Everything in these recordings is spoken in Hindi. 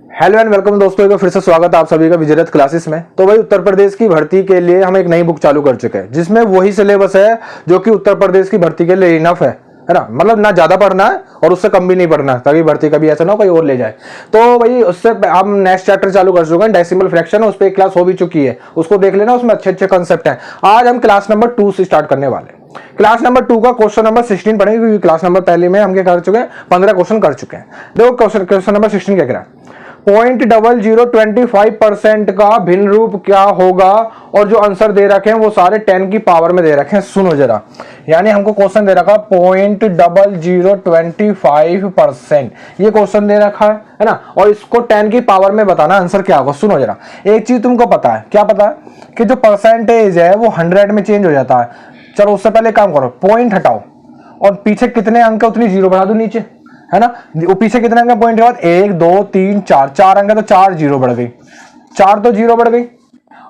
हेलो एंड वेलकम दोस्तों, एक बार फिर से स्वागत है आप सभी का विजयरथ क्लासेस में। तो भाई उत्तर प्रदेश की भर्ती के लिए हम एक नई बुक चालू कर चुके हैं जिसमें वही सिलेबस है जो कि उत्तर प्रदेश की भर्ती के लिए इनफ है ना। मतलब ना ज्यादा पढ़ना है और उससे कम भी नहीं पढ़ना है ताकि भर्ती कभी ऐसा ना हो कोई और ले जाए। तो भाई उससे हम नेक्स्ट चैप्टर चालू कर चुके हैं, डेसिमल फ्रैक्शन है, उस पर एक क्लास हो भी चुकी है, उसको देख लेना, उसमें अच्छे अच्छे कंसेप्ट हैं। आज हम क्लास नंबर 2 से स्टार्ट करने वाले हैं। क्लास नंबर 2 का क्वेश्चन नंबर 16 पढ़ेंगे क्योंकि क्लास नंबर पहले में हम क्या कर चुके हैं, 15 क्वेश्चन कर चुके हैं। देखो क्वेश्चन नंबर 16 क्या कह रहा है, 0.0025% का भिन्न रूप क्या होगा, और जो आंसर दे रखे हैं वो सारे 10 की पावर में दे रखे हैं। सुनो जरा, यानी हमको क्वेश्चन दे रखा 0.0025%, ये क्वेश्चन दे रखा है ना, और इसको 10 की पावर में बताना आंसर क्या होगा। सुनो जरा, एक चीज तुमको पता है, क्या पता है कि जो परसेंटेज है वो 100 में चेंज हो जाता है। चलो उससे पहले काम करो, पॉइंट हटाओ और पीछे कितने अंक है उतनी जीरो बढ़ा दो नीचे, है ना। वो पीछे कितने अंक पॉइंट के बाद 1 2 3 4 4 अंक है तो 4 जीरो बढ़ गई, 4 तो जीरो बढ़ गई।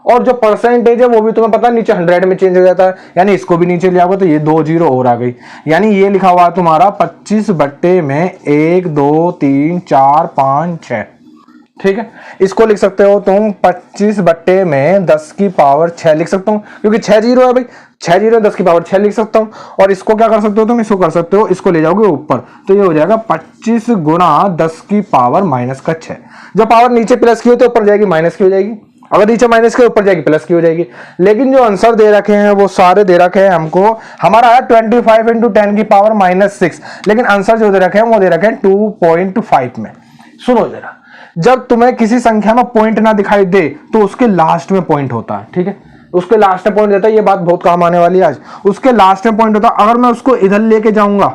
और जो परसेंटेज है वो भी तुम्हें पता है नीचे 100 में चेंज हो जाता है, यानी इसको भी नीचे ले आओगे तो ये 2 जीरो और आ गई। यानी ये लिखा हुआ तुम्हारा 25 बट्टे में 1 2 3 4 5 6, ठीक है। इसको लिख सकते हो तुम 25 बट्टे में 10 की पावर 6 लिख सकता हूं, क्योंकि 6 जीरो है भाई, 6 जीरो 10 की पावर 6 लिख सकता हूं। और इसको क्या कर सकते हो तुम, इसको कर सकते हो, इसको ले जाओगे ऊपर तो ये हो जाएगा 25 गुणा 10 की पावर माइनस का 6। जब पावर नीचे प्लस की हो तो ऊपर जाएगी माइनस की हो जाएगी, अगर नीचे माइनस के ऊपर जाएगी प्लस की हो जाएगी। लेकिन जो आंसर दे रखे हैं वो सारे दे रखे हैं हमको, हमारा है 25 इंटू 10 की पावर माइनस 6, लेकिन आंसर जो दे रखे हैं वो दे रखे हैं 2.5 में। सुनो जरा, जब तुम्हें किसी संख्या में पॉइंट ना दिखाई दे तो उसके लास्ट में पॉइंट होता है, ठीक है, उसके लास्ट में पॉइंट देता है। ये बात बहुत काम आने वाली है आज, उसके लास्ट में पॉइंट होता है। अगर मैं उसको इधर लेके जाऊंगा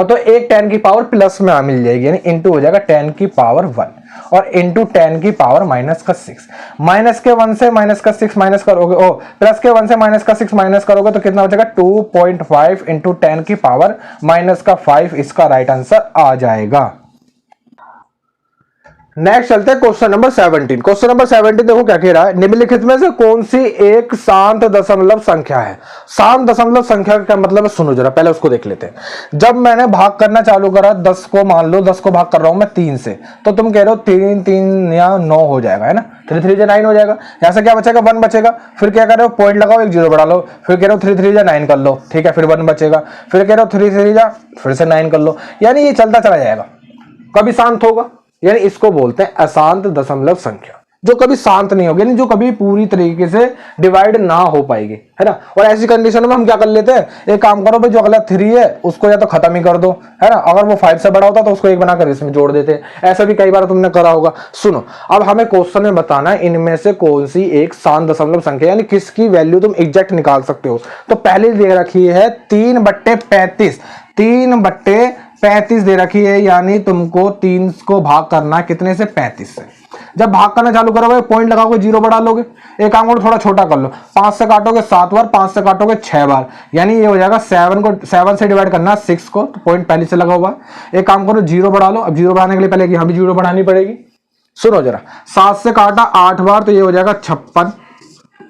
तो एक 10 की पावर प्लस में मिल जाएगी, यानी इंटू हो जाएगा 10 की पावर 1 और इंटू 10 की पावर माइनस का 6। माइनस के 1 से माइनस का 6 माइनस करोगे, ओ प्लस के 1 से माइनस का 6 माइनस करोगे तो कितना बचेगा, 2.5 इंटू 10 की पावर माइनस का 5, इसका राइट आंसर आ जाएगा। नेक्स्ट चलते हैं क्वेश्चन नंबर 17। क्वेश्चन नंबर 17 देखो क्या कह रहा है, निम्नलिखित में से कौन सी एक शांत दशमलव संख्या है। शांत दशमलव संख्या का मतलब है, सुनो जरा पहले उसको देख लेते हैं। जब मैंने भाग करना चालू करा 10 को, मान लो 10 को भाग कर रहा हूं मैं 3 से, तो तुम कह रहे हो 3 3 या 9 हो जाएगा, है ना, 3 3 या 9 हो जाएगा। यहां से क्या बचेगा, 1 बचेगा। फिर क्या कर रहे हो, पॉइंट लगाओ, एक जीरो बढ़ा लो, फिर कह रहे हो 3 3 या 9 कर लो, ठीक है, फिर 1 बचेगा। फिर कह रहे हो 3 3 या फिर से 9 कर लो, यानी ये चलता चला जाएगा, कभी शांत होगा। यानी इसको बोलते हैं अशांत दशमलव संख्या, जो कभी शांत नहीं होगी, यानी जो कभी पूरी तरीके से डिवाइड ना हो पाएगी, है ना। और ऐसी कंडीशन में हम क्या कर लेते हैं, एक काम करो भाई, जो अगला 3 है उसको या तो खत्म ही कर दो, है ना, अगर वो 5 से बड़ा होता तो उसको 1 बनाकर इसमें जोड़ देते हैं। ऐसा भी कई बार तुमने करा होगा। सुनो, अब हमें क्वेश्चन में बताना है इनमें से कौन सी एक शांत दशमलव संख्या, यानी किसकी वैल्यू तुम एग्जैक्ट निकाल सकते हो। तो पहले दे रखी है 3/35, 3/35 दे रखी है, यानी तुमको 3 को भाग करना है कितने से, 35 से। जब भाग करना चालू करोगे पॉइंट लगाओगे, जीरो बढ़ा लोगे। एक काम करो, थोड़ा छोटा कर लो, 5 से काटोगे 7 बार, 5 से काटोगे 6 बार, यानी ये हो जाएगा 7 से डिवाइड करना 6 को, तो पॉइंट पहले से लगा हुआ है। एक काम करो, जीरो बढ़ा लो। अब जीरो बढ़ाने के लिए पहले यहां भी जीरो बढ़ानी पड़ेगी। सुनो जरा, 7 से काटा 8 बार तो ये हो जाएगा 56,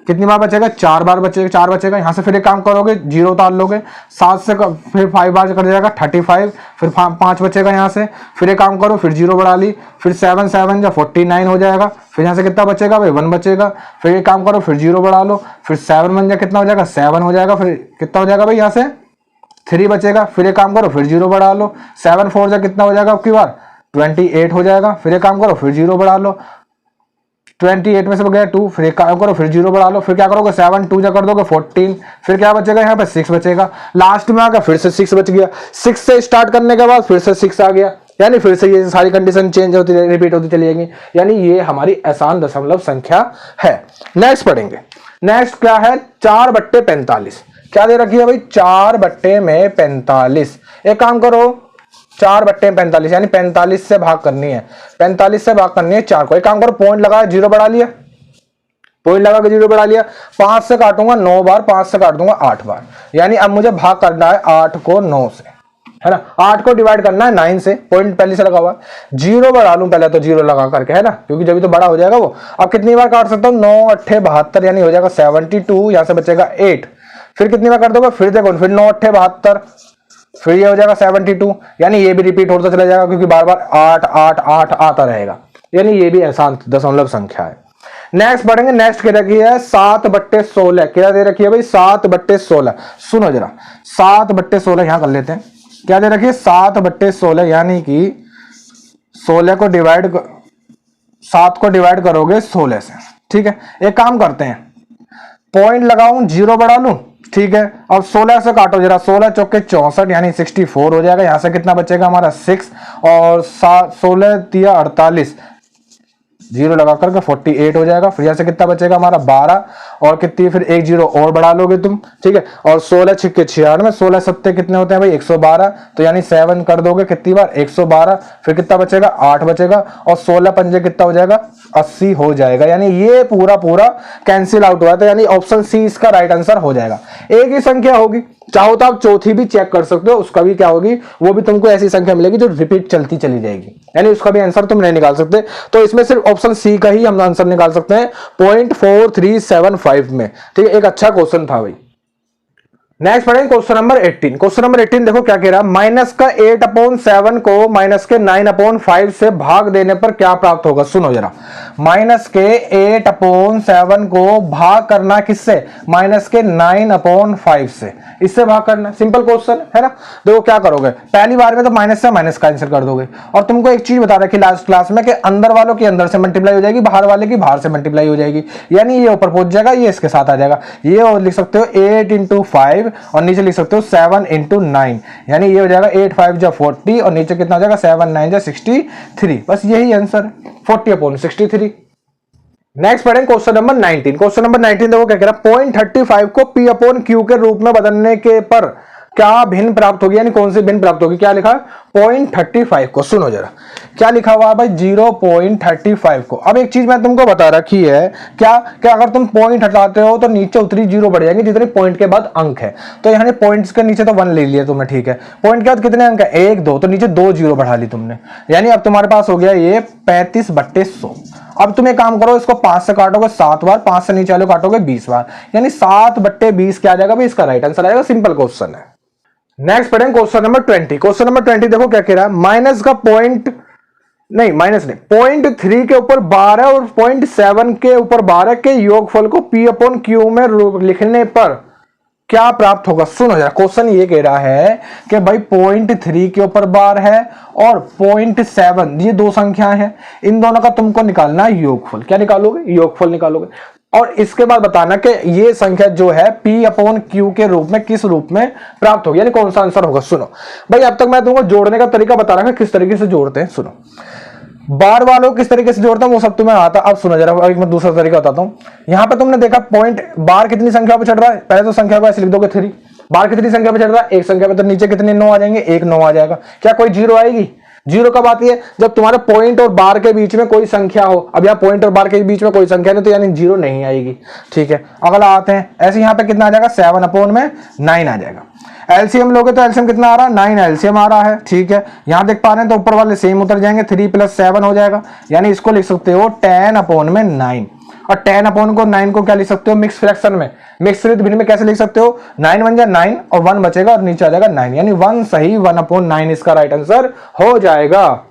कितनी बार बचेगा, 4 बार बचेगा, 4 बचेगा। यहां से फिर एक काम करोगे, जीरो उतार लोगे, 7 से फिर 5 बार कर जाएगा 35, फिर 5 बचेगा यहाँ से। फिर एक काम करो, फिर जीरो बढ़ा ली, फिर 7 7 या 49 हो जाएगा। फिर यहाँ से कितना बचेगा भाई, 1 बचेगा। फिर एक काम करो, फिर जीरो बढ़ा लो, फिर 7 1 जा कितना हो जाएगा, 7 हो जाएगा। फिर कितना हो जाएगा भाई, यहाँ से 3 बचेगा। फिर एक काम करो, फिर जीरो बढ़ा लो, 7 4 जा कितना हो जाएगा, आपकी बार 28 हो जाएगा। फिर एक काम करो, फिर जीरो बढ़ा लो, 28 में से गया 2, फिर एक काम करो, फिर जीरो बढ़ा लो। फिर क्या करोगे, 7 2 जा कर दोगे 14, फिर क्या बचेगा यहाँ पे 6 बचेगा। लास्ट में आ गया, फिर से 6 बच गया। 6 से स्टार्ट करने के बाद फिर से 6 आ गया, यानी फिर से ये सारी कंडीशन चेंज होती रिपीट होती चली जाएगी, यानी ये हमारी अशांत दशमलव संख्या है। नेक्स्ट पढ़ेंगे। नेक्स्ट क्या है, 4/45। क्या दे रखी है भाई, 4/45। एक काम करो, 4/45 यानी 45 से भाग करनी है, 45 से भाग करनी है 4 को। एक काम करो, पॉइंट लगाया, जीरो बढ़ा लिया, पॉइंट लगा के जीरो बढ़ा लिया। 5 से काटूंगा 9 बार, 5 से काट दूंगा 8 बार, यानी अब मुझे भाग करना है 8 को 9 से, है ना। 8 को डिवाइड करना है 9 से, पॉइंट पहले से लगा हुआ। जीरो बढ़ा लूं पहले तो, जीरो लगा करके, है ना, क्योंकि जब तो बड़ा हो जाएगा वो। अब कितनी बार काट सकता हूँ, 9 8 72, यानी हो जाएगा 72। यहां से बचेगा 8। फिर कितनी बार कर दोगे, फिर देखो, फिर 9 8 72, फिर ये हो जाएगा 72, यानी ये भी रिपीट होता चला जाएगा क्योंकि बार बार 8 8 8 आता रहेगा, यानी ये भी अशांत दशमलव संख्या है। नेक्स्ट पढ़ेंगे। नेक्स्ट क्या रखी है 7/16, क्या दे रखी है भाई 7/16। सुनो जरा 7/16 यहां कर लेते हैं। क्या दे रखी है 7/16, यानी कि 16 को डिवाइड 7 को डिवाइड करोगे 16 से। ठीक है, एक काम करते हैं, पॉइंट लगाऊं 0 बढ़ा लूं, ठीक है। अब 16 से काटो जरा, 16 चौके 64 यानी 64 हो जाएगा। यहां से कितना बचेगा हमारा 6 और 16 तिया 48, 0 लगा करके 48 हो जाएगा। फिर यहाँ से कितना बचेगा हमारा 12 और कितनी, फिर एक 0 और बढ़ा लोगे तुम, ठीक है। और 16 छिक्के 96, 16 सत्ते कितने होते हैं भाई 112, तो यानी 7 कर दोगे कितनी बार 112, फिर कितना बचेगा 8 बचेगा, और 16 पंजे कितना हो जाएगा 80 हो जाएगा। यानी ये पूरा पूरा कैंसिल आउट हुआ था, यानी ऑप्शन सी इसका राइट आंसर हो जाएगा। एक ही संख्या होगी, चाहो तो आप चौथी भी चेक कर सकते हो, उसका भी क्या होगी, वो भी तुमको ऐसी संख्या मिलेगी जो रिपीट चलती चली जाएगी, यानी उसका भी आंसर तुम नहीं निकाल सकते। तो इसमें सिर्फ ऑप्शन सी का ही हम आंसर निकाल सकते हैं 0.4375 में। ठीक है, एक अच्छा क्वेश्चन था भाई। नेक्स्ट पढ़ेंगे क्वेश्चन नंबर 18। क्वेश्चन नंबर 18 देखो क्या कह रहा है, माइनस का 8/7 को माइनस के 9/5 से भाग देने पर क्या प्राप्त होगा। सुनो जरा, माइनस के 8/7 को भाग करना किससे, माइनस के 9/5 से, इससे भाग करना। सिंपल क्वेश्चन है ना। देखो क्या करोगे, पहली बार में तो माइनस से माइनस का आंसर कर दोगे, और तुमको एक चीज बता रखी लास्ट क्लास में कि अंदर वालों की अंदर से मल्टीप्लाई हो जाएगी, बाहर वाले की बाहर से मल्टीप्लाई हो जाएगी, यानी ये ऊपर पहुंच जाएगा, ये इसके साथ आ जाएगा। ये और लिख सकते हो 8 × 5 और नीचे लिख सकते हो 7 × 9, यानी ये हो जाएगा 8 5 जा 40 और नीचे कितना हो जाएगा 7 9 जा 63। बस यही आंसर 40/63। नेक्स्ट पढ़ेंगे क्वेश्चन नंबर 19। क्वेश्चन नंबर 19 देखो क्या कह रहा है, 0.35 को P/Q के रूप में बदलने के पर क्या भिन्न प्राप्त होगी, यानी कौन सी भिन्न प्राप्त होगी। क्या लिखा 0.35 को, सुनो जरा क्या लिखा हुआ है भाई 0.35 को। अब एक चीज मैं तुमको बता रखी है, क्या क्या अगर तुम पॉइंट हटाते हो तो नीचे उतरी 0 बढ़ जाएंगे जितने पॉइंट के बाद अंक है। तो यहाँ पॉइंट्स के नीचे तो 1 ले लिया तुमने, ठीक है। पॉइंट के बाद कितने अंक है 1 2, तो नीचे 2 0 बढ़ा ली तुमने, यानी अब तुम्हारे पास हो गया ये 35/100। अब तुम एक काम करो, इसको 5 से काटोगे 7 बार, 5 से नीचे वाले काटोगे 20 बार, यानी 7/20 क्या आ जाएगा भाई, इसका राइट आंसर आएगा। सिंपल क्वेश्चन है। नेक्स्ट पढ़ेंगे क्वेश्चन नंबर 20। क्वेश्चन नंबर 20 देखो क्या कह रहा है, माइनस का पॉइंट नहीं, माइनस नहीं, 0.3 के ऊपर 12 और 0.7 के ऊपर 12 के योगफल को P/Q में लिखने पर क्या प्राप्त होगा। सुनो जरा, क्वेश्चन ये कह रहा है कि भाई 0.3 के ऊपर 12 है और 0.7, ये दो संख्याएं हैं, इन दोनों का तुमको निकालना है योगफल। क्या निकालोगे, योगफल निकालोगे, और इसके बाद बताना कि ये संख्या जो है P/Q के रूप में किस रूप में प्राप्त होगी, यानी कौन सा आंसर होगा। सुनो भाई, अब तक मैं तुमको जोड़ने का तरीका बता रहा हूं किस तरीके से जोड़ते हैं। सुनो, बार वालों किस तरीके से जोड़ता हूं वो सब तुम्हें आता। अब सुनो जरा, एक मैं दूसरा तरीका बताता हूं। यहां पे तुमने देखा पॉइंट बार कितनी संख्या पे चढ़ रहा है, पहले तो संख्या को ऐसे लिख दोगे 3। बार कितनी संख्या पे चढ़ रहा है, एक संख्या पे, तो नीचे कितने 9 आ जाएंगे, 1 9 आ जाएगा। क्या कोई 0 आएगी, 0 कब आती है, जब तुम्हारे पॉइंट और बार के बीच में कोई संख्या हो। अब यहाँ पॉइंट और बार के बीच में कोई संख्या नहीं, तो यानी 0 नहीं आएगी। ठीक है, अगला आते हैं, ऐसे यहाँ पे कितना आ जाएगा 7/9 आ जाएगा। एलसीएम लोगे तो एलसीएम कितना आ रहा है 9 एलसीएम आ रहा है। ठीक है, यहां देख पा रहे हैं तो ऊपर वाले सेम उतर जाएंगे, 3 + 7 हो जाएगा, यानी इसको लिख सकते हो 10/9। और 10/9 को क्या लिख सकते हो मिक्स फ्रैक्शन में, मिक्स भिन्न में कैसे लिख सकते हो, 9 1 जा 9 और 1 बचेगा और नीचे आ जाएगा 9, यानी 1 सही 1/9 इसका राइट आंसर हो जाएगा।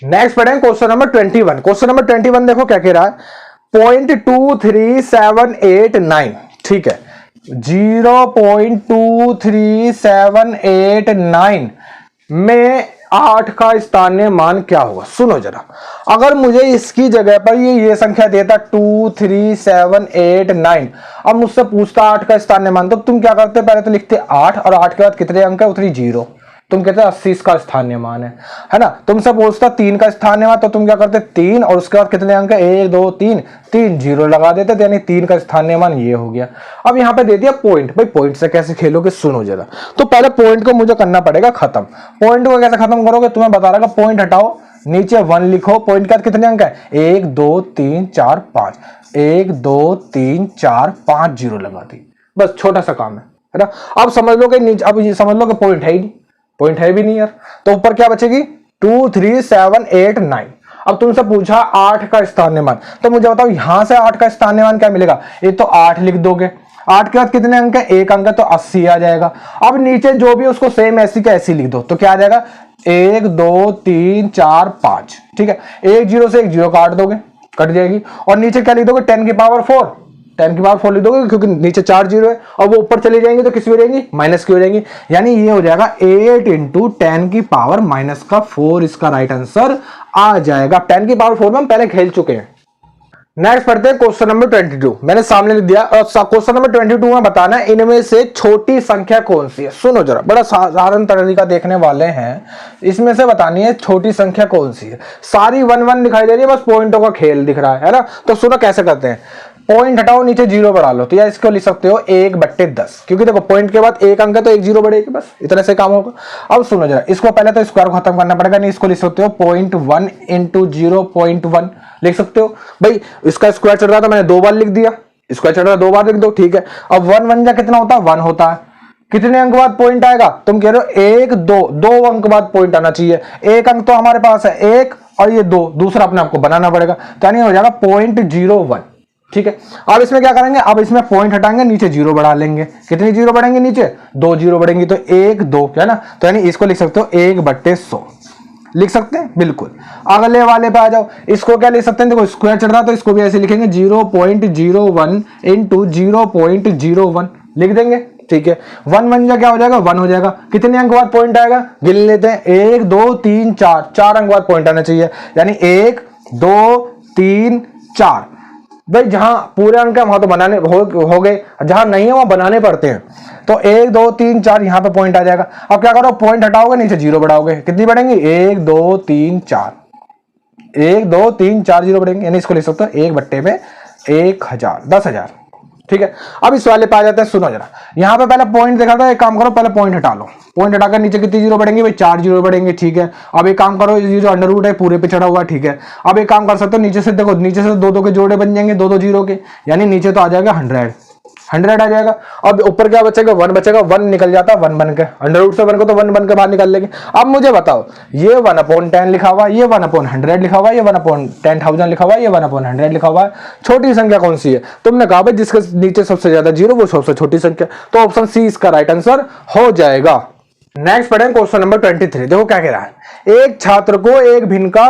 नेक्स्ट पढ़ेंगे क्वेश्चन नंबर 21। क्वेश्चन नंबर 21 देखो क्या कह रहा है, 0.23789, ठीक है, 0.23789 में 8 का स्थानीय मान क्या होगा। सुनो जरा, अगर मुझे इसकी जगह पर ये संख्या देता 23789, अब मुझसे पूछता 8 का स्थानीय मान, तो तुम क्या करते, पहले तो लिखते 8 और 8 के बाद कितने अंक है, उतरी 0, तुम कहते 80 इसका स्थानीय मान है ना। तुमसे पूछता 3 का स्थानीय मान, तो तुम क्या करते 3 और उसके बाद कितने अंक है 1 2 3 3 0 लगा देते, यानी 3 का स्थानीय मान ये हो गया। अब यहाँ पे दे दिया पॉइंट, भाई पॉइंट से कैसे खेलोगे, सुनो जरा। तो पहले पॉइंट को मुझे करना पड़ेगा खत्म। पॉइंट को कैसे खत्म करोगे, तुम्हें बता रहा पॉइंट हटाओ, नीचे 1 लिखो, पॉइंट के बाद कितने अंक है 1 2 3 4 5, 1 2 3 4 5 0 लगा दी, बस छोटा सा काम है ना। अब समझ लो कि नीचे, अब ये समझ लो कि पॉइंट है ही नहीं, पॉइंट है भी नहीं यार, तो ऊपर क्या बचेगी 23789। अब तुमसे पूछा 8 का स्थानीय मान, तो मुझे बताओ यहां से 8 का स्थानीय मान क्या मिलेगा, ये तो 8 लिख दोगे, 8 के बाद कितने अंक है, एक अंक है, तो 80 आ जाएगा। अब नीचे जो भी उसको सेम ऐसी का ऐसी लिख दो, तो क्या आ जाएगा 1 2 3 4 5, ठीक है। एक जीरो से एक जीरो काट दोगे, कट जाएगी, और नीचे क्या लिख दोगे 10 की पावर 4, 10 की पावर 4 लिख दोगे क्योंकि नीचे 4 जीरो है, और वो ऊपर चली जाएंगे तो किस की हो जाएंगी, माइनस की हो जाएंगी। यानी ये हो जाएगा 8 इंटू 10 की पावर माइनस का 4, इसका राइट आंसर आ जाएगा। 10 की पावर 4 में हम पहले खेल चुके हैं। नेक्स्ट पढ़ते हैं क्वेश्चन नंबर 22, मैंने सामने लिख दिया। और क्वेश्चन नंबर 22 में बताना है इनमें से छोटी संख्या कौन सी है। सुनो जरा, बड़ा साधारण तरीका देखने वाले हैं, इसमें से बतानी है छोटी संख्या कौन सी है। सारी 1 1 दिखाई दे रही है, बस पॉइंटों का खेल दिख रहा है ना। तो सुनो कैसे करते हैं, पॉइंट हटाओ, नीचे जीरो बढ़ा लो, तो या इसको लिख सकते हो 1/10, क्योंकि देखो पॉइंट के बाद एक अंक है तो एक जीरो बढ़ेगी, बस इतने से काम होगा। अब सुनो जरा, इसको पहले तो स्क्वायर को खत्म करना पड़ेगा, नहीं इसको लिख सकते हो 0.1 इंटू 0.1 लिख सकते हो। भाई इसका स्क्वायर चढ़ रहा था, मैंने 2 बार लिख दिया, स्क्वायर चढ़ रहा 2 बार लिख दो, ठीक है। अब 1 1 जा कितना होता है, 1 होता है। कितने अंक बाद पॉइंट आएगा, तुम कह रहे हो 1 2 अंक बाद पॉइंट आना चाहिए। एक अंक तो हमारे पास है 1 और ये 2, दूसरा अपने आपको बनाना पड़ेगा, तो यानी हो जाएगा 0.01, ठीक है। अब इसमें क्या करेंगे, अब इसमें पॉइंट हटाएंगे, नीचे जीरो बढ़ा लेंगे। कितनी जीरो बढ़ेंगे, नीचे 2 जीरो बढ़ेंगे, तो 1 2 है ना। तो यानी इसको लिख सकते हो 1/100 लिख सकते हैं, बिल्कुल। अगले वाले पे आ जाओ, इसको क्या लिख सकते हैं, देखो स्क्वायर चढ़ रहा तो इसको भी ऐसे लिखेंगे 0.01 इंटू 0.01 लिख देंगे, ठीक है। 1 1 जा क्या हो जाएगा, 1 हो जाएगा। कितने अंक बाद पॉइंट आएगा, गिन लेते हैं, 1 2 3 4, 4 अंक बाद पॉइंट आना चाहिए, यानी 1 2 3 4। भाई जहां पूरे अंक है वहां तो बनाने हो गए, जहां नहीं है वहां बनाने पड़ते हैं। तो 1 2 3 4 यहां पे पॉइंट आ जाएगा। अब क्या करो, पॉइंट हटाओगे, नीचे जीरो बढ़ाओगे, कितनी बढ़ेंगी, 1 2 3 4, 1 2 3 4 जीरो बढ़ेंगे, यानी इसको लिख सकते हो 1/1000, 10,000, ठीक है। अब इस वाले पे आ जाते हैं। सुनो जरा, यहां पे पहले पॉइंट देखा था, एक काम करो पहले पॉइंट हटा लो, पॉइंट हटाकर नीचे कितनी जीरो बढ़ेंगे, भाई 4 जीरो बढ़ेंगे, ठीक है। अब एक काम करो, ये जो अंडर रूट है पूरे पे चढ़ा हुआ, ठीक है। अब एक काम कर सकते हो, नीचे से देखो, नीचे से 2 2 के जोड़े बन जाएंगे, 2 2 जीरो के, यानी नीचे तो आ जाएगा 100 आ जाएगा। अब ऊपर क्या बचेगा, 1 बचेगा, 1 निकल जाता है 1 बन के, अंडर रूट से 1 को तो 1 बन के बाहर निकाल लेंगे। अब मुझे बताओ, ये 1/10 लिखा हुआ, ये 1/100 लिखा हुआ, ये 1/10,000 लिखा हुआ, ये 1/100 लिखा हुआ है, छोटी संख्या कौन सी है। तुमने कहा भाई जिसके नीचे सबसे ज्यादा जीरो वो सबसे छोटी संख्या, तो ऑप्शन सी इसका राइट आंसर हो जाएगा। नेक्स्ट पढ़ें क्वेश्चन नंबर 23, देखो क्या कह रहा है। एक छात्र को एक भिन्न का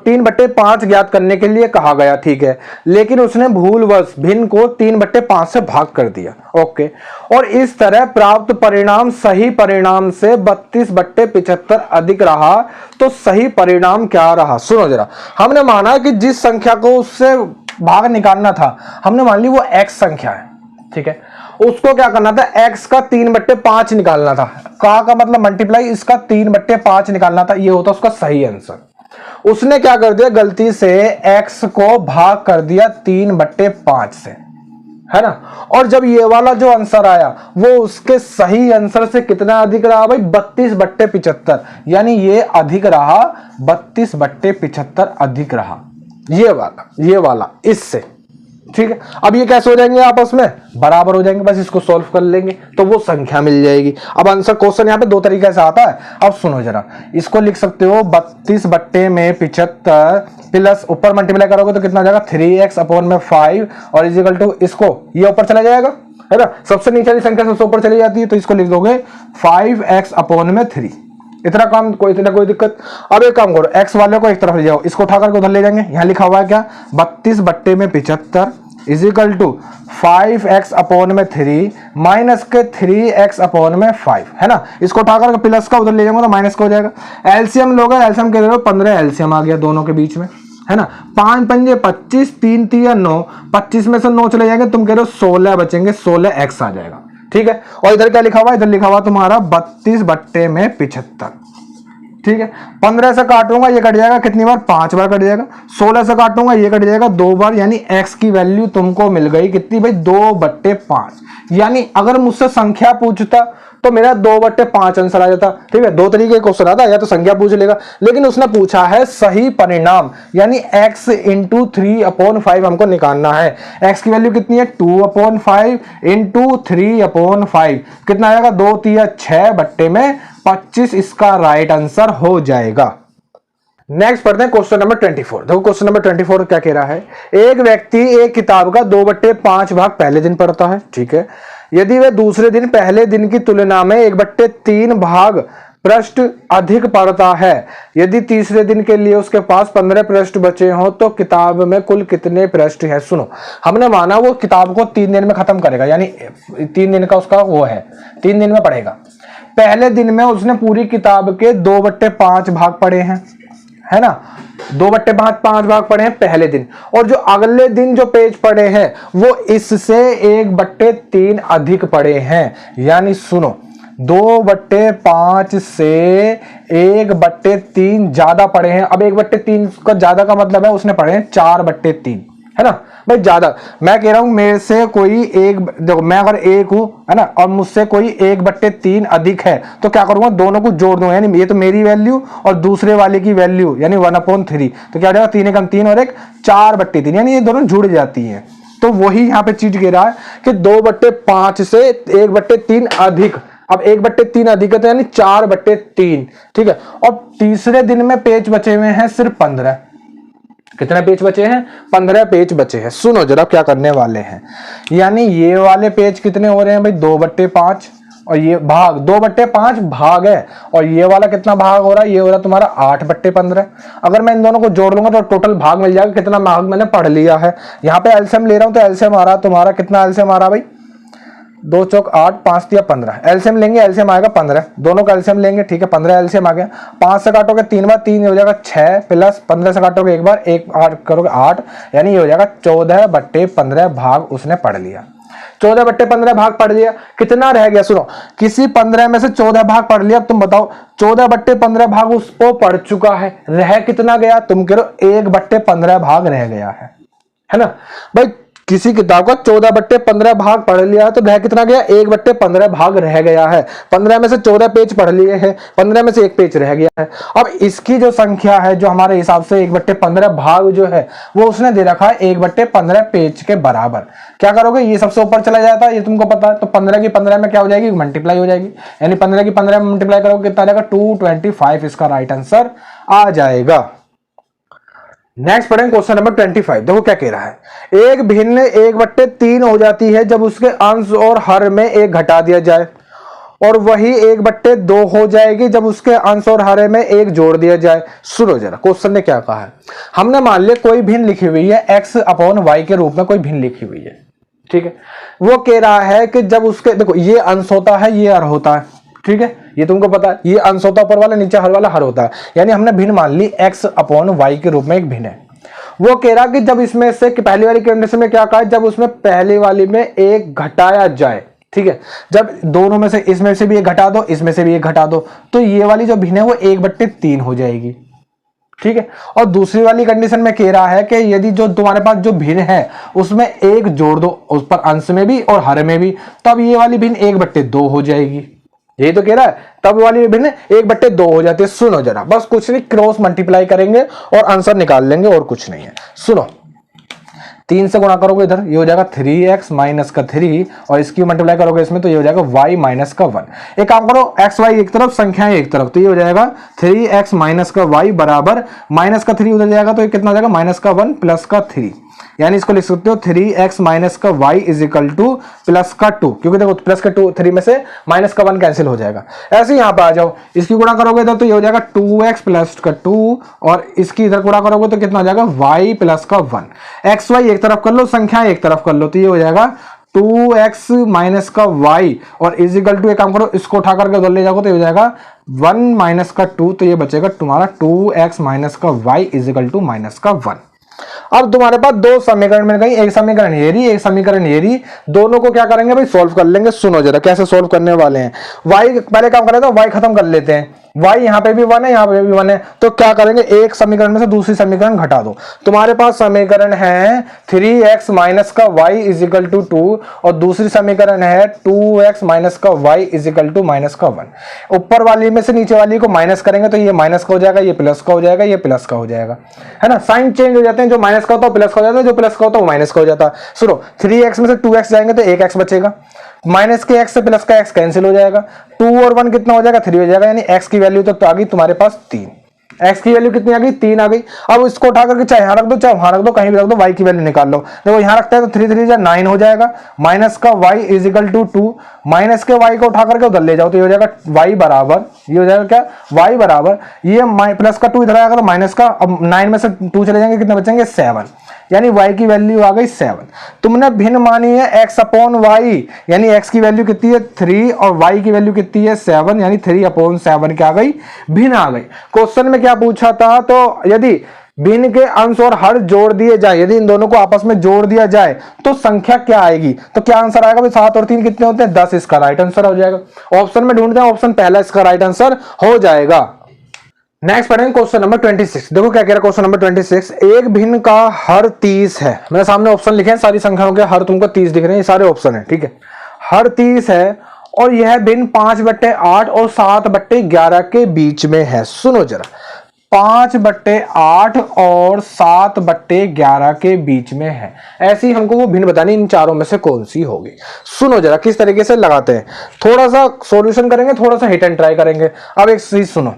3/5 ज्ञात करने के लिए कहा गया, ठीक है, लेकिन उसने भूलवश भिन्न को 3/5 से भाग कर दिया, ओके। और इस तरह प्राप्त परिणाम सही परिणाम से 32/75 अधिक रहा, तो सही परिणाम क्या रहा। सुनो जरा, हमने माना कि जिस संख्या को उससे भाग निकालना था, हमने मान ली वो x संख्या है, ठीक है। उसको क्या करना था, x का 3/5 निकालना था, का मतलब मल्टीप्लाई, इसका 3/5 निकालना था, ये होता उसका सही आंसर। उसने क्या कर दिया, गलती से x को भाग कर दिया 3/5 से, है ना। और जब ये वाला जो आंसर आया वो उसके सही आंसर से कितना अधिक रहा भाई, 32/75, यानी ये अधिक रहा, 32/75 अधिक रहा, ये वाला इससे, ठीक है। अब ये कैसे हो जाएंगे, आपस में बराबर हो जाएंगे, बस इसको सॉल्व कर लेंगे तो वो संख्या मिल जाएगी। अब आंसर क्वेश्चन यहाँ पे 2 तरीके से आता है। अब सुनो जरा, इसको लिख सकते हो 32/75 प्लस ऊपर मल्टीप्लाई करोगे तो कितना जाएगा 3x/5 और इजिकल टू इसको ये ऊपर चला जाएगा, है ना। सबसे नीचे वाली संख्या सबसे ऊपर चली जाती है, तो इसको लिख दोगे 5x/3। इतना काम, कोई दिक्कत। अब एक काम करो, x वाले को एक तरफ ले जाओ, इसको उठाकर उधर ले जाएंगे। यहां लिखा हुआ है क्या, 32/75 इजिकल टू 5x/3 माइनस के 3x/5, है ना। इसको उठाकर प्लस का उधर ले जाऊंगा तो माइनस का हो जाएगा। एलसीएम लोगे, एलसीएम कह रहे हो 15 एलसीएम आ गया दोनों के बीच में, है ना। 5 पंजे 25, 3 3 9, 25 में से 9 चले जाएंगे, तुम कह रहे हो 16 बचेंगे, 16x आ जाएगा, ठीक है। और इधर क्या लिखा हुआ, इधर लिखा हुआ तुम्हारा 32/75, ठीक है। 15 से काटूंगा ये कट जाएगा, कितनी बार, 5 बार कट जाएगा। 16 से काटूंगा ये कट जाएगा 2 बार, यानी x की वैल्यू तुमको मिल गई कितनी भाई, 2/5। यानी अगर मुझसे संख्या पूछता तो मेरा 2/5 आंसर आ जाता, ठीक है। 2 तरीके क्वेश्चन आता है, या तो संख्या पूछ लेगा, लेकिन उसने पूछा है सही परिणाम, यानी x इंटू 3/5 हमको निकालना है। x की वैल्यू कितनी है, 2/5 इंटू 3/5 कितना आएगा, 2 3 6/25, इसका राइट आंसर हो जाएगा। नेक्स्ट पढ़ते हैं क्वेश्चन नंबर 24। देखो क्वेश्चन नंबर 24 क्या कह रहा है, एक व्यक्ति एक किताब का 2/5 भाग पहले दिन पढ़ता है, ठीक है। यदि वह दूसरे दिन पहले दिन की तुलना में 1/3 भाग पृष्ठ अधिक पढ़ता है, यदि तीसरे दिन के लिए उसके पास 15 पृष्ठ बचे हों तो किताब में कुल कितने पृष्ठ हैं। सुनो, हमने माना वो किताब को 3 दिन में खत्म करेगा, यानी 3 दिन का उसका वो है, 3 दिन में पढ़ेगा। पहले दिन में उसने पूरी किताब के 2/5 भाग पढ़े हैं, है ना, 2/5 भाग पढ़े हैं पहले दिन, और जो अगले दिन जो पेज पढ़े हैं वो इससे 1/3 अधिक पढ़े हैं। यानी सुनो, 2/5 से 1/3 ज्यादा पढ़े हैं। अब 1/3 का ज्यादा का मतलब है उसने पढ़े हैं 4/3, है ना भाई, ज्यादा। मैं कह रहा हूं मेरे से कोई एक, देखो मैं अगर एक हूं, है ना, और मुझसे कोई 1/3 अधिक है तो क्या करूंगा, दोनों को जोड़ दूंगा, यानी ये तो मेरी वैल्यू और दूसरे वाले की वैल्यू, यानी 1/3, तो क्या हो जाएगा, 3 एकम 3 और 1 4/3, यानी ये दोनों जुड़ जाती हैं। तो वही यहां पे चीज कह रहा है कि 2/5 से 1/3 अधिक। अब 1/3 अधिक है तो यानी 4/3, ठीक है। और तीसरे दिन में पेज बचे हुए हैं सिर्फ 15। कितने पेज बचे हैं, 15 पेज बचे हैं। सुनो जरा क्या करने वाले हैं, यानी ये वाले पेज कितने हो रहे हैं भाई, 2/5, और ये भाग 2/5 भाग है, और ये वाला कितना भाग हो रहा है, ये हो रहा है तुम्हारा 8/15। अगर मैं इन दोनों को जोड़ लूंगा तो टोटल भाग मिल जाएगा, कितना भाग मैंने पढ़ लिया है। यहाँ पे एलसीएम ले रहा हूं तो एलसीएम आ रहा है तुम्हारा, कितना एलसीएम आ रहा भाई, 2 चौक 8, 5 तिया 15, एलसीएम लेंगे, एलसीएम आएगा 15, दोनों का एलसीएम लेंगे, ठीक है। 15 एलसीएम आ गया, 5 से काटोगे 3 बार 3 हो जाएगा 6, प्लस 15 से काटोगे एक बार 1 8 करोगे 8, यानी ये हो जाएगा 14/15 भाग उसने पढ़ लिया। 14/15 भाग पढ़ लिया, कितना रह गया, सुनो, किसी 15 में से 14 भाग पढ़ लिया। अब तुम बताओ 14/15 भाग उसको पढ़ चुका है, रह कितना गया, तुम कह रहे 1/15 भाग रह गया है ना भाई। किसी किताब का 14/15 भाग पढ़ लिया तो रह कितना गया, 1/15 भाग रह गया है। 15 में से 14 पेज पढ़ लिए हैं, 15 में से 1 पेज रह गया है। अब इसकी जो संख्या है, जो हमारे हिसाब से 1/15 भाग जो है वो उसने दे रखा है 1/15 पेज के बराबर। क्या करोगे, ये सबसे ऊपर चला जाता है, ये तुमको पता है, तो 15 की 15 में क्या हो जाएगी, मल्टीप्लाई हो जाएगी, यानी 15 की 15 में मल्टीप्लाई करोगे कितना आ जाएगा, 225 इसका राइट आंसर आ जाएगा। नेक्स्ट पढ़ेंगे क्वेश्चन नंबर 25। देखो क्या कह रहा है, एक भिन्न 1/3 हो जाती है जब उसके अंश और हर में 1 घटा दिया जाए, और वही 1/2 हो जाएगी जब उसके अंश और हर में 1 जोड़ दिया जाए। सुनो जरा क्वेश्चन ने क्या कहा है, हमने मान लिया कोई भिन्न लिखी हुई है x/y के रूप में, कोई भिन्न लिखी हुई है, ठीक है। वो कह रहा है कि जब उसके, देखो ये अंश होता है, ये हर होता है, ठीक है, ये तुमको पता है, ये अंश होता है ऊपर वाला, नीचे हर वाला हर होता है, यानी हमने भिन्न मान ली x/y के रूप में एक भिन्न है। वो कह रहा कि जब इसमें से कि पहली वाली कंडीशन में क्या कहा है, जब उसमें पहली वाली में 1 घटाया जाए, ठीक है, जब दोनों में से इसमें से भी 1 घटा दो, इसमें से भी 1 घटा दो, तो ये वाली जो भिन्न है वो 1/3 हो जाएगी, ठीक है। और दूसरी वाली कंडीशन में कह रहा है कि यदि जो तुम्हारे पास जो भिन्न है उसमें 1 जोड़ दो, उस पर अंश में भी और हर में भी, तब ये वाली भिन्न 1/2 हो जाएगी। यही तो कह रहा है, तब वाली भिन्न 1/2 हो जाती है। सुनो जरा, बस कुछ नहीं, क्रॉस मल्टीप्लाई करेंगे और आंसर निकाल लेंगे, और कुछ नहीं है। सुनो, 3 से गुणा करोगे इधर, ये हो जाएगा 3x माइनस का 3, और इसकी मल्टीप्लाई करोगे इसमें तो ये हो जाएगा y माइनस का 1। एक काम करो, x y एक तरफ, संख्याएं एक तरफ, तो ये हो जाएगा 3x माइनस का y बराबर माइनस का 3 उधर जाएगा तो ये कितना हो जाएगा, माइनस का 1 प्लस का 3, यानी इसको लिख सकते हो 3x माइनस का y is equal two plus का 2, क्योंकि देखो प्लस का 2 3 में से माइनस का 1 कैंसिल हो जाएगा। ऐसे ही यहां पे आ जाओ, इसकी गुणा करोगे तो ये हो जाएगा 2x प्लस का 2, और इसकी इधर गुणा करोगे तो कितना हो जाएगा, y प्लस का 1। एक्स वाई एक तरफ कर लो, संख्या एक तरफ कर लो, तो ये हो जाएगा 2x माइनस का y, और इज इक्वल टू, एक काम करो, इसको उठा करके उधर ले जाओगे तो ये हो जाएगा 1 माइनस का 2, तो ये बचेगा तुम्हारा 2x माइनस का y is equal to minus का 1। अब तुम्हारे पास 2 समीकरण मिल गई, एक समीकरण येरी, एक समीकरण येरी, दोनों को क्या करेंगे भाई, सॉल्व कर लेंगे। सुनो जरा कैसे सॉल्व करने वाले हैं, y पहले काम करें तो y खत्म कर लेते हैं, y यहाँ पे भी 1 है, यहाँ पे भी 1 है, तो क्या करेंगे, एक समीकरण में से दूसरी समीकरण घटा दो। तुम्हारे पास समीकरण है 3x माइनस का y इज इक्वल टू 2, और दूसरी समीकरण है 2x माइनस का y is equal to minus का 1। ऊपर वाली में से नीचे वाली को माइनस करेंगे तो ये माइनस का हो जाएगा, ये प्लस का हो जाएगा, ये प्लस का हो जाएगा, है ना, साइन चेंज हो जाते हैं, जो माइनस का होता है प्लस का हो जाता है, जो प्लस का होता है वो माइनस का हो जाता है। सुनो, 3x में से 2x जाएंगे तो 1x बचेगा, माइनस के x से प्लस का x कैंसिल हो जाएगा, 2 और 1 कितना हो जाएगा, 3 हो जाएगा, यानी x की वैल्यू तो आ गई तुम्हारे पास 3, x की वैल्यू कितनी आ गई 3 आ गई। अब इसको उठा करके चाहे यहाँ रख दो चाहे वहां रख दो, कहीं भी रख दो, y की वैल्यू निकाल लो। देखो यहाँ रखते हैं तो 3 3 9 हो जाएगा, माइनस का y is equal to 2, minus के y को उठा करके उधर ले जाओ तो ये हो जाएगा y बराबर, ये हो जाएगा क्या y बराबर, ये प्लस का 2 इधर आएगा तो माइनस का, अब 9 में से 2 चले जाएंगे, कितने बचेंगे 7, यानी y की वैल्यू आ गई 7। तुमने भिन्न मानी है x अपॉन y, यानी x की वैल्यू कितनी है 3 और y की वैल्यू कितनी है 7, यानी 3 अपॉन 7 क्या आ गई, भिन्न आ गई। क्वेश्चन में क्या पूछा था, तो यदि भिन्न के अंश और हर जोड़ दिए जाए, यदि इन दोनों को आपस में जोड़ दिया जाए तो संख्या क्या आएगी, तो क्या आंसर आएगा भाई 7 और 3 कितने होते हैं 10, इसका राइट आंसर हो जाएगा। ऑप्शन में ढूंढते हैं, ऑप्शन पहला इसका राइट आंसर हो जाएगा। नेक्स्ट पढ़ेंगे क्वेश्चन नंबर 26। देखो क्या कह रहा है क्वेश्चन नंबर 26, एक भिन्न का हर 30 है। मेरे सामने ऑप्शन लिखे हैं, सारी संख्याओं के हर तुमको 30 दिख रहे हैं, ये सारे ऑप्शन है, ठीक है। हर 30 है और यह भिन्न 5/8 और 7/11 के बीच में है। सुनो जरा, 5/8 और 7/11 के बीच में है, ऐसी हमको वो भिन्न बतानी, इन चारों में से कौन सी होगी। सुनो जरा किस तरीके से लगाते हैं, थोड़ा सा सॉल्यूशन करेंगे, थोड़ा सा हिट एंड ट्राई करेंगे। अब एक चीज सुनो,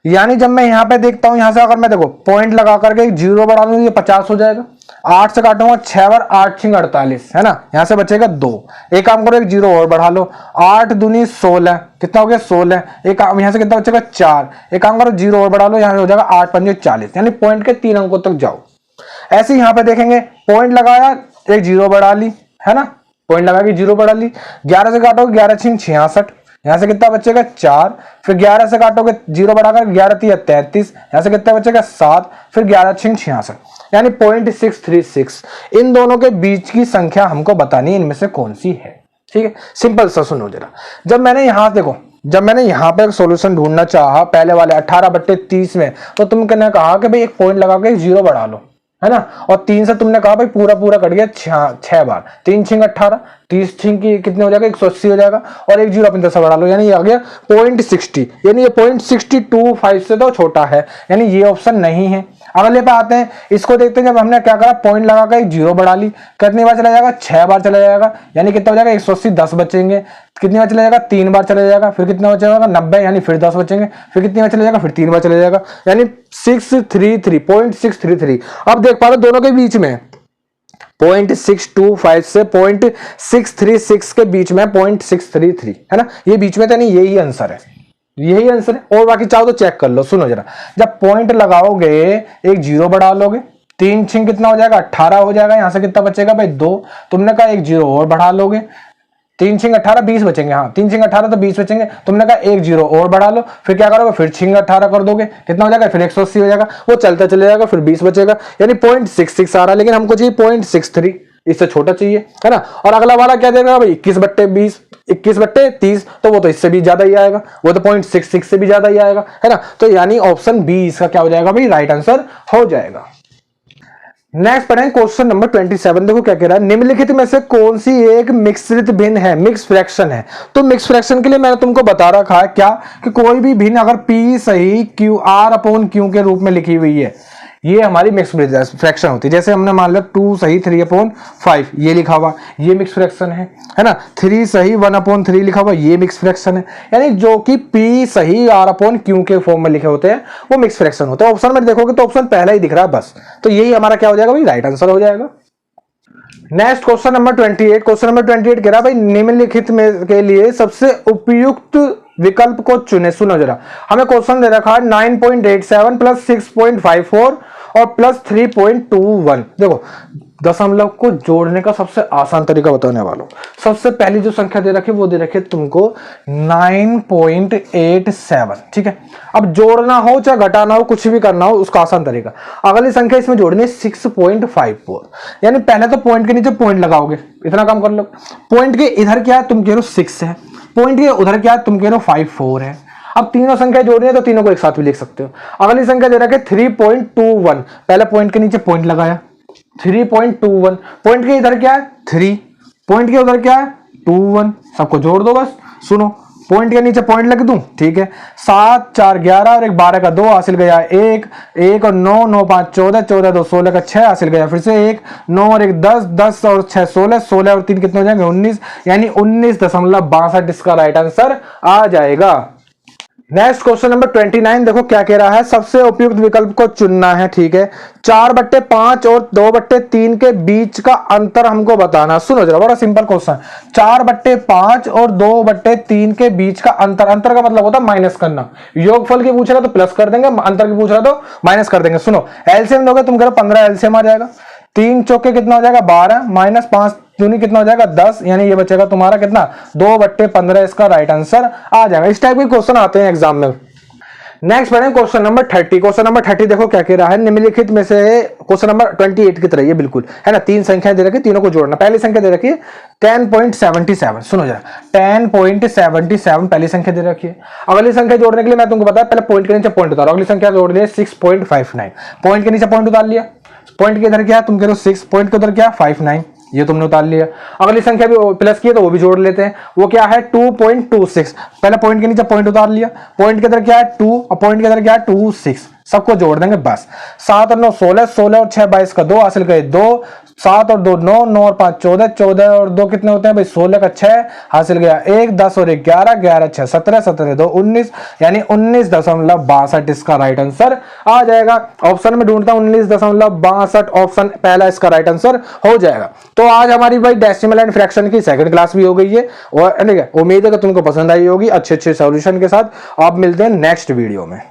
यानी जब मैं यहां पे देखता हूं, यहां से अगर मैं देखो पॉइंट लगा करके एक 0 बढ़ा दूं, ये 50 हो जाएगा। 8 से काटूंगा 6 बार, 8 6 48 है ना, यहां से बचेगा 2। एक काम करो, एक 0 और बढ़ा लो, 8 दूनी 16, कितना हो गया 16। एक काम यहां से कितना बचेगा 4। एक काम करो 0 और बढ़ा लो, यहां हो जाएगा 8 5 40, यानी पॉइंट के 3 अंकों तक जाओ। ऐसे यहां पे देखेंगे, पॉइंट लगाया, एक 0 बढ़ा ली, है ना, पॉइंट लगा के 0 बढ़ा ली। 11 से काटोगे 11 6 66, यहां से कितना बचेगा 4। फिर 11 से काटोगे 0 बढ़ाकर 11 3 33, यहां से कितना बचेगा 7। फिर 11 6 66, यानी 0.636। इन दोनों के बीच की संख्या हमको बतानी है, इनमें से कौन सी है, ठीक है। सिंपल सा सुनो जरा, जब मैंने यहां देखो, जब मैंने यहां पे सोल्यूशन ढूंढना चाहा पहले वाले 18/30 में, तो तुमने कहा कि भाई एक पॉइंट लगा के 0 बढ़ा लो, है ना, और 3 से तुमने कहा भाई पूरा पूरा कट गया 6 बार, 3 6 18, 30 6 की कितने हो जाएगा 180 हो जाएगा, और एक 0 अपनी तरफ से बढ़ा लो, यानी ये आ गया 0.60, यानी ये 0.625 से तो छोटा है, यानी ये ऑप्शन नहीं है। अगले पे आते हैं, इसको देखते हैं, जब हमने क्या करा पॉइंट लगा कर 0 बढ़ा ली, कितनी बार चला जाएगा 6 बार चला जाएगा, यानी कितना हो जाएगा 180 10 बचेंगे। कितनी बार चला जाएगा 3 बार चला जाएगा, फिर कितना बचेगा 90, यानी फिर 10 बचेंगे। फिर कितनी बार चला जाएगा, फिर 3 बार चला जाएगा, यानी 0.633। अब देख पा रहे दोनों के बीच में 0.625 से 0.636 के बीच में 0.633 है ना, ये बीच में, तो नहीं यही आंसर है, यही आंसर है। और बाकी चाहो तो चेक कर लो। सुनो जरा, जब पॉइंट लगाओगे एक 0 बढ़ा लोगे, 3 6 कितना हो जाएगा 18 हो जाएगा, यहां से कितना बचेगा भाई 2। तुमने कहा एक 0 और बढ़ा लोगे, 3 6 18 20 बचेंगे, हाँ 3 6 18 तो 20 बचेंगे। तुमने कहा एक 0 और बढ़ा लो, फिर क्या करोगे फिर 6 18 कर दोगे, कितना हो जाएगा फिर 180 हो जाएगा, वो चलता चले जाएगा, फिर 20 बचेगा, यानी 0.66 आ रहा है, लेकिन हमको चाहिए 0.63, इससे छोटा चाहिए, है ना। और अगला वाला क्या देगा भाई 21/20, 21/30, तो वो तो इससे भी ज्यादा ही आएगा, वो तो 0.66 से भी ज्यादा ही आएगा, है ना। तो यानी ऑप्शन बी इसका क्या हो जाएगा भाई राइट आंसर हो जाएगा। नेक्स्ट पढ़ें क्वेश्चन नंबर 27। देखो क्या कह रहा है, निम्नलिखित में से कौन सी एक मिश्रित भिन्न है, मिक्स फ्रैक्शन है। तो मिक्स फ्रैक्शन के लिए मैंने तुमको बता रखा है क्या, कि कोई भी भिन्न अगर p सही q r/q के रूप में लिखी हुई है, ये हमारी मिक्स फ्रैक्शन होती है। जैसे हमने मान लिया 2 सही 3/5 ये लिखा हुआ, ये मिक्स फ्रैक्शन है ना। 3 सही 1/3 लिखा हुआ, ये मिक्स फ्रैक्शन है। यानी जो कि p सही r/q के फॉर्म में लिखे होते हैं वो मिक्स फ्रैक्शन होते हैं। ऑप्शन में देखोगे तो ऑप्शन पहला ही दिख रहा है बस, तो यही हमारा क्या हो जाएगा भाई राइट आंसर हो जाएगा। Next question number 28। Question number 28 कह रहा है भाई निम्नलिखित में के लिए सबसे उपयुक्त विकल्प को चुने। सुनो जरा, हमें क्वेश्चन दे रखा है 9.87 प्लस 6.54 और प्लस 3.21। देखो दशमलव को जोड़ने का सबसे आसान तरीका बताने वाला हूं। सबसे पहली जो संख्या दे रखी है वो दे रखी है तुमको 9.87, ठीक है। अब जोड़ना हो चाहे घटाना हो, कुछ भी करना हो, उसका आसान तरीका। अगली संख्या इसमें जोड़नी है 6.54, यानी पहले तो पॉइंट के नीचे पॉइंट लगाओगे, इतना काम कर लो। पॉइंट के इधर क्या है तुम कह रहे हो 6 है, पॉइंट के उधर क्या है तुम कह रहे हो 54 है। अब तीनों संख्या जोड़नी है तो तीनों को एक साथ भी लिख सकते हो। अगली संख्या दे रखा है 3.21, पहले पॉइंट के नीचे पॉइंट लगाया 3.21, पॉइंट के इधर क्या है 3, पॉइंट के उधर क्या है 21, सबको जोड़ दो बस। सुनो, पॉइंट के नीचे पॉइंट लग दूं, ठीक है। 7 4 11 और 1 12 का 2 हासिल गया, 1 1 और 9 9 5 14 14 2 16 का 6 हासिल गया, फिर से 1 9 और 1 10 10 और 6 16 16 और 3 कितने हो जाएंगे 19, यानी 19.62 इसका राइट आंसर आ जाएगा। नेक्स्ट क्वेश्चन नंबर 29 देखो क्या कह रहा है, सबसे उपयुक्त विकल्प को चुनना है। ठीक है, 4/5 और 2/3 के बीच का अंतर हमको बताना। सुनो जरा, बड़ा सिंपल क्वेश्चन, 4/5 और 2/3 के बीच का अंतर। अंतर का मतलब होता है माइनस करना। योगफल की पूछ रहा तो प्लस कर देंगे, अंतर की पूछ रहा तो माइनस कर देंगे। सुनो, एलसीएम दोगे तुम करो 15 एलसीएम आ जाएगा, 3 चौके कितना हो जाएगा 12 माइनस 5 दूनी कितना हो जाएगा 10, यानी ये बचेगा तुम्हारा कितना 2/15। इसका राइट आंसर आ जाएगा। इस टाइप के क्वेश्चन आते हैं एग्जाम में। नेक्स्ट बढ़े क्वेश्चन नंबर 30। क्वेश्चन नंबर 30 देखो क्या कह रहा है, निम्नलिखित में से क्वेश्चन नंबर 28 की तरह ये बिल्कुल है ना, 3 संख्याएं दे रखी, तीनों को जोड़ना। पहली संख्या दे रखी है 10.77, सुनो जरा 10.77 पहली संख्या दे रखी है। अगली संख्या जोड़ने के लिए मैं तुमको बताया पहले पॉइंट के नीचे पॉइंट उतारो। अगली संख्या जोड़ दी 6.59, पॉइंट के नीचे पॉइंट उतार लिया, पॉइंट के इधर क्या है तुम कह रहे हो 6, पॉइंट के उधर क्या 59, ये तुमने उतार लिया। अगली संख्या भी प्लस की है तो वो भी जोड़ लेते हैं, वो क्या है 2.26, पहले पॉइंट के नीचे पॉइंट उतार लिया, पॉइंट के इधर क्या है 2 और पॉइंट के इधर क्या है 26, सबको जोड़ देंगे बस। 7 और 9 16, 16 और 6 22 का 2 हासिल करे 2, 7 और 2 9, 9 और 5 14, 14 और 2 कितने होते हैं भाई 16 का 6 हासिल गया 1, 10 और 1 11, 11 6 17, 17 2 19, यानी 19.62 इसका राइट आंसर आ जाएगा। ऑप्शन में ढूंढता हूं 19.62, ऑप्शन पहला इसका राइट आंसर हो जाएगा। तो आज हमारी भाई डेसिमल एंड फ्रैक्शन की सेकंड क्लास भी हो गई है, और ठीक है, उम्मीद है कि तुमको पसंद आई होगी अच्छे अच्छे सॉल्यूशन के साथ। आप मिलते हैं नेक्स्ट वीडियो में।